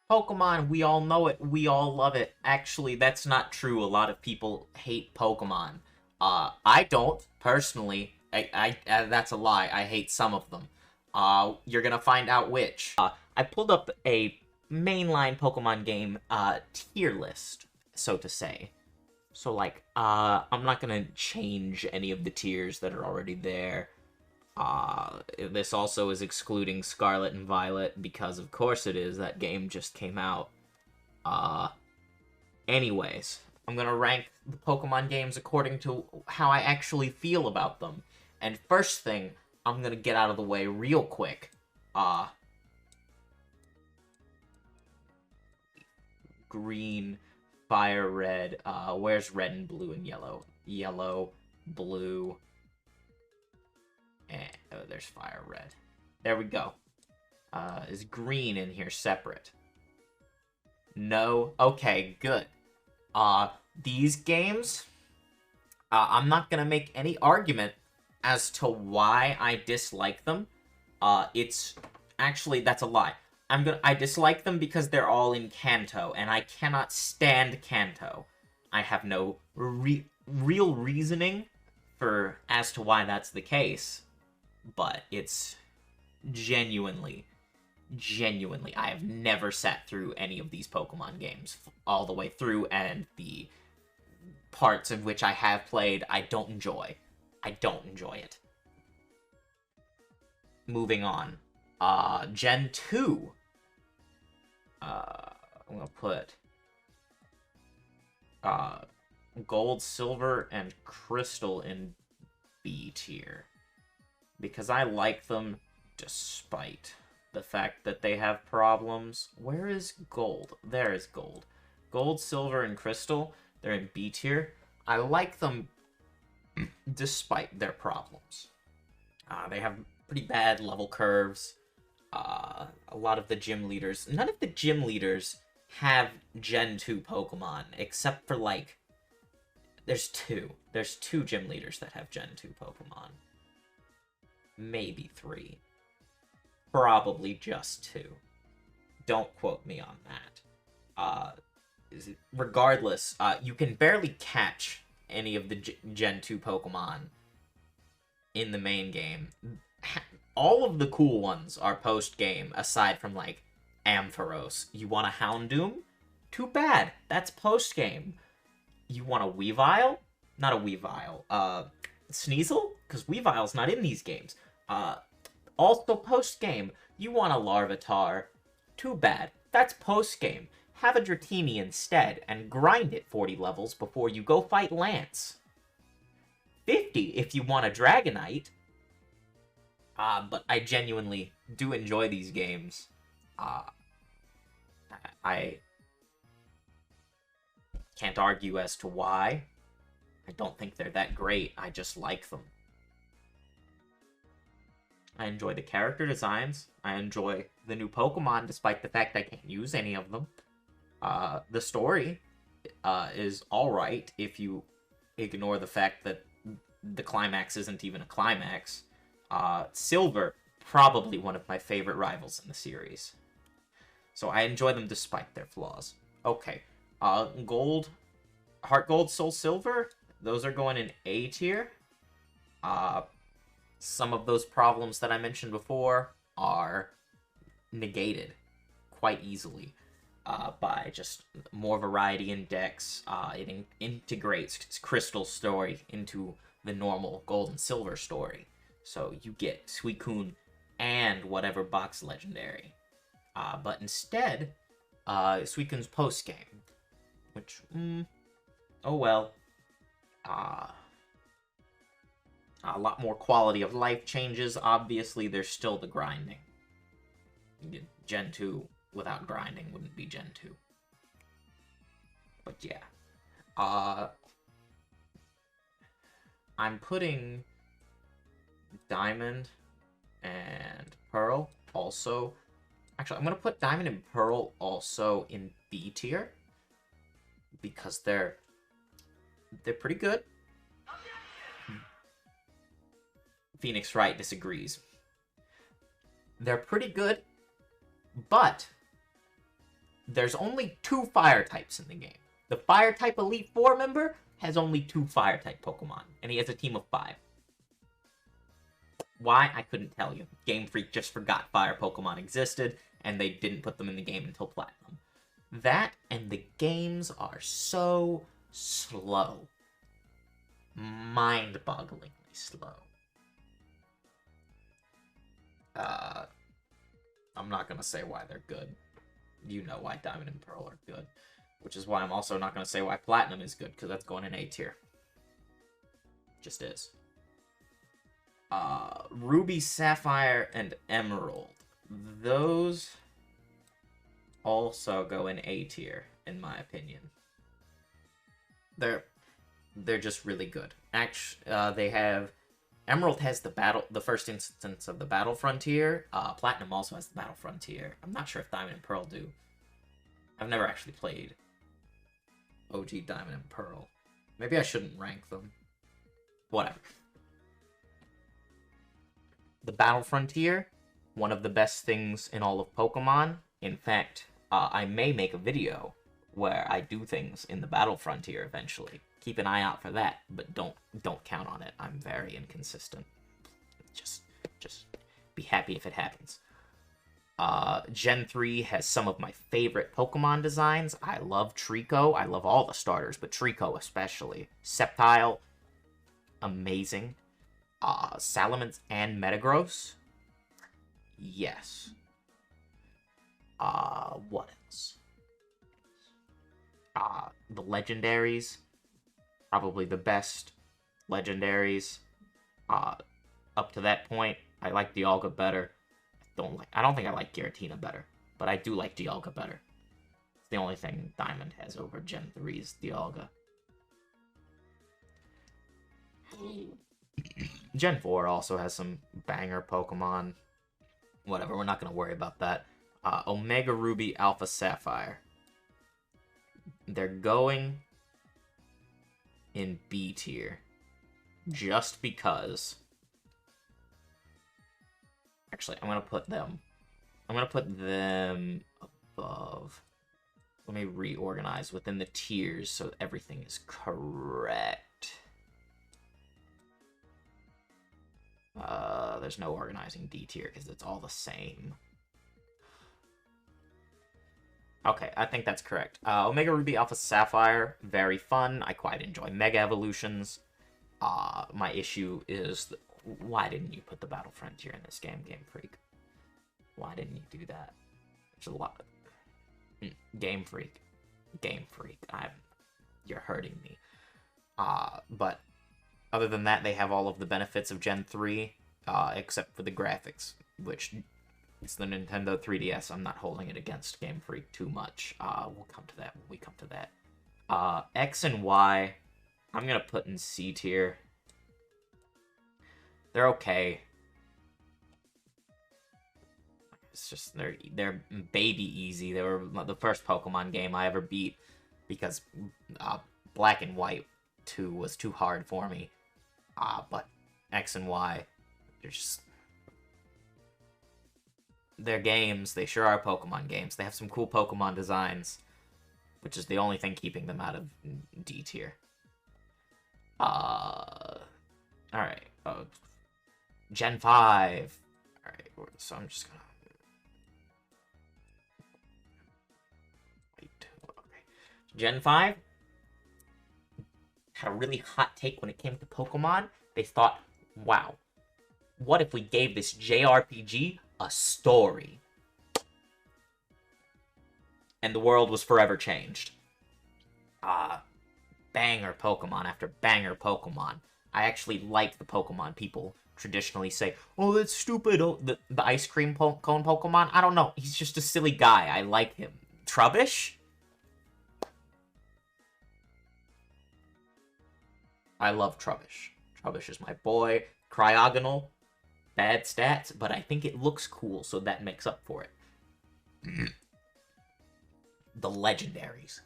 Pokemon, we all know it, we all love it. Actually, that's not true. A lot of people hate Pokemon. I don't, personally. That's a lie. I hate some of them. You're gonna find out which. I pulled up a mainline Pokemon game, tier list, so to say. So, like, I'm not gonna change any of the tiers that are already there. This also is excluding Scarlet and Violet, because of course it is, that game just came out. Anyways, I'm gonna rank the Pokemon games according to how I actually feel about them. And first thing, I'm gonna get out of the way real quick. Green, Fire Red, where's red and blue and yellow? Yellow, blue, and oh, there's Fire Red. There we go. Is green in here separate? No? Okay, good. These games, I'm not gonna make any argument as to why I dislike them. It's actually, that's a lie. I dislike them because they're all in Kanto, and I cannot stand Kanto. I have no real reasoning as to why that's the case, but it's genuinely, I have never sat through any of these Pokemon games all the way through, and the parts in which I have played, I don't enjoy. I don't enjoy it. Moving on. Gen 2. I'm gonna put Gold, Silver, and Crystal in B tier, because I like them despite the fact that they have problems. Where is Gold? There is Gold. Gold, Silver, and Crystal, they're in B tier. I like them despite their problems. They have pretty bad level curves. A lot of the gym leaders... None of the gym leaders have Gen 2 Pokemon, except for, like... There's two. There's two gym leaders that have Gen 2 Pokemon. Maybe three. Probably just two. Don't quote me on that. Regardless, you can barely catch any of the Gen 2 Pokemon in the main game. All of the cool ones are post-game, aside from, like, Ampharos. You want a Houndoom? Too bad. That's post-game. You want a Weavile? Not a Weavile. Sneasel? Because Weavile's not in these games. Also post-game. You want a Larvitar? Too bad. That's post-game. Have a Dratini instead, and grind it 40 levels before you go fight Lance. 50 if you want a Dragonite. But I genuinely do enjoy these games. I can't argue as to why. I don't think they're that great. I just like them. I enjoy the character designs. I enjoy the new Pokemon, despite the fact I can't use any of them. The story is alright if you ignore the fact that the climax isn't even a climax. Silver, probably one of my favorite rivals in the series. So I enjoy them despite their flaws. Okay, Gold, Heart Gold, Soul Silver, those are going in A tier. Some of those problems that I mentioned before are negated quite easily by just more variety in decks. It integrates Crystal's story into the normal Gold and Silver story. So you get Suicune and whatever box legendary. But instead, Suicune's post-game. Which, oh well. A lot more quality of life changes. Obviously, there's still the grinding. Gen 2 without grinding wouldn't be Gen 2. But yeah. I'm putting Diamond and Pearl also... Actually, I'm going to put Diamond and Pearl also in B tier. Because they're pretty good. Phoenix Wright disagrees. They're pretty good, but there's only 2 fire types in the game. The fire type Elite Four member has only 2 fire type Pokemon, and he has a team of 5. Why? I couldn't tell you. Game Freak just forgot fire Pokemon existed, and they didn't put them in the game until Platinum. That, and the games are so slow. Mind-bogglingly slow. I'm not gonna say why they're good. You know why Diamond and Pearl are good. Which is why I'm also not gonna say why Platinum is good, because that's going in A tier. Just is. Ruby, Sapphire, and Emerald. Those also go in A tier, in my opinion. They're just really good. Actually, they have... Emerald has the first instance of the Battle Frontier. Platinum also has the Battle Frontier. I'm not sure if Diamond and Pearl do. I've never actually played OG Diamond and Pearl. Maybe I shouldn't rank them. Whatever. The Battle Frontier, one of the best things in all of Pokemon. In fact, I may make a video where I do things in the Battle Frontier eventually. Keep an eye out for that, but don't count on it. I'm very inconsistent. Just be happy if it happens. Gen 3 has some of my favorite Pokemon designs. I love Trico. I love all the starters, but Trico especially. Sceptile, amazing. Salamence and Metagross, yes. What else? The legendaries, probably the best legendaries. Up to that point, I like Dialga better. I don't think I like Giratina better, but I do like Dialga better. It's the only thing Diamond has over Gen 3's Dialga. Gen 4 also has some banger Pokemon. Whatever, we're not going to worry about that. Omega Ruby, Alpha Sapphire. They're going in B tier. Just because... Actually, I'm going to put them above. Let me reorganize within the tiers so everything is correct. There's no organizing D tier because it's all the same. Okay, I think that's correct. Omega Ruby, Alpha Sapphire, very fun. I quite enjoy Mega Evolutions. My issue is, why didn't you put the Battle Frontier in this game, Game Freak? Why didn't you do that? There's a lot. Game Freak. Game Freak. You're hurting me. But other than that, they have all of the benefits of Gen 3, except for the graphics, which it's the Nintendo 3DS. I'm not holding it against Game Freak too much. We'll come to that when we come to that. X and Y, I'm going to put in C tier. They're okay. It's just, they're baby easy. They were the first Pokemon game I ever beat because Black and White 2 was too hard for me. But X and Y, they're games. They sure are Pokemon games. They have some cool Pokemon designs, which is the only thing keeping them out of D tier. Alright. Gen 5. Alright, so I'm just gonna... Wait, okay. Gen 5 had a really hot take when it came to Pokemon. They thought, wow, what if we gave this JRPG a story? And the world was forever changed. Banger Pokemon after banger Pokemon. I actually like the Pokemon people traditionally say, oh, that's stupid. Oh, the ice cream cone Pokemon? I don't know. He's just a silly guy. I like him. Trubbish? I love Trubbish. Trubbish is my boy. Cryogonal, bad stats, but I think it looks cool, so that makes up for it. The legendaries.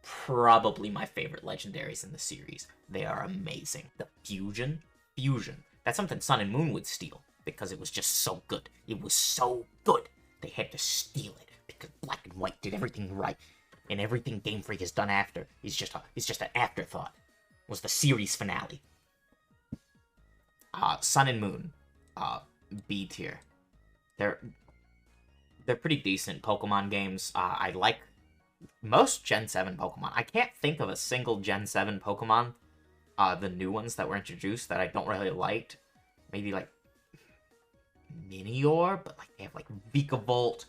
Probably my favorite legendaries in the series. They are amazing. The fusion. That's something Sun and Moon would steal, because it was just so good. It was so good. They had to steal it, because Black and and White did everything right, and everything Game Freak has done after is just an afterthought. Was the series finale. Sun and Moon, B tier. They're pretty decent Pokemon games. I like most Gen 7 Pokemon. I can't think of a single Gen 7 Pokemon, the new ones that were introduced, that I don't really like. Maybe, like, Minior, but, like, they have, like, Vikavolt,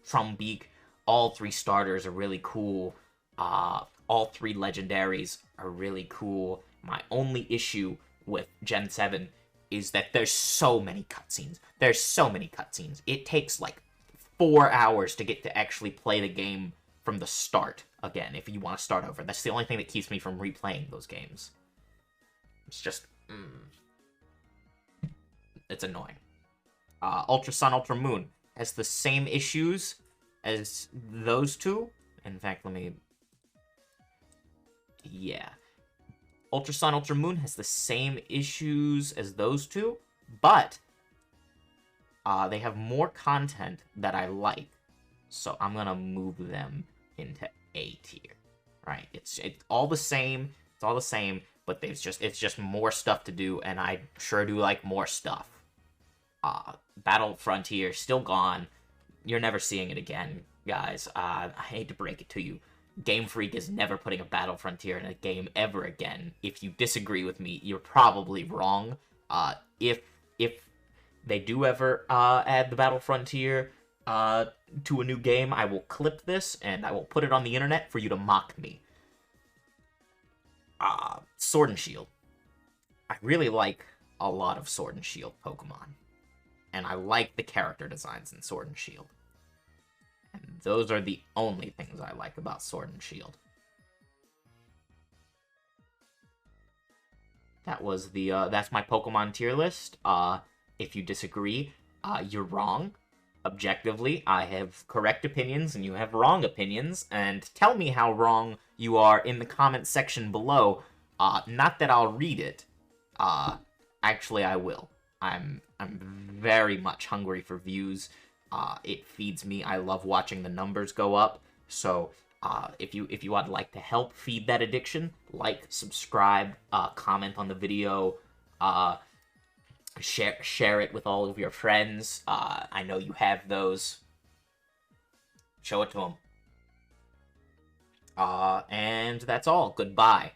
Trumbeak. All 3 starters are really cool. All 3 legendaries are really cool. My only issue with Gen 7 is that there's so many cutscenes. There's so many cutscenes. It takes, like, 4 hours to get to actually play the game from the start again, if you want to start over. That's the only thing that keeps me from replaying those games. It's just... it's annoying. Ultra Sun, Ultra Moon has the same issues as those two. In fact, let me... Yeah. Ultra Sun, Ultra Moon has the same issues as those two, but they have more content that I like, so I'm gonna move them into A tier. Right? It's all the same. It's all the same, but it's just more stuff to do, and I sure do like more stuff. Battle Frontier still gone. You're never seeing it again, guys. I hate to break it to you. Game Freak is never putting a Battle Frontier in a game ever again. If you disagree with me, you're probably wrong. If they do ever add the Battle Frontier to a new game, I will clip this and I will put it on the internet for you to mock me. Sword and Shield. I really like a lot of Sword and Shield Pokemon. And I like the character designs in Sword and Shield. And those are the only things I like about Sword and Shield. That was the, that's my Pokemon tier list. If you disagree, you're wrong. Objectively, I have correct opinions and you have wrong opinions. And tell me how wrong you are in the comment section below. Not that I'll read it. Actually, I will. I'm very much hungry for views. It feeds me. I love watching the numbers go up. So, if you would like to help feed that addiction, like, subscribe, comment on the video, share it with all of your friends. I know you have those. Show it to them. And that's all. Goodbye.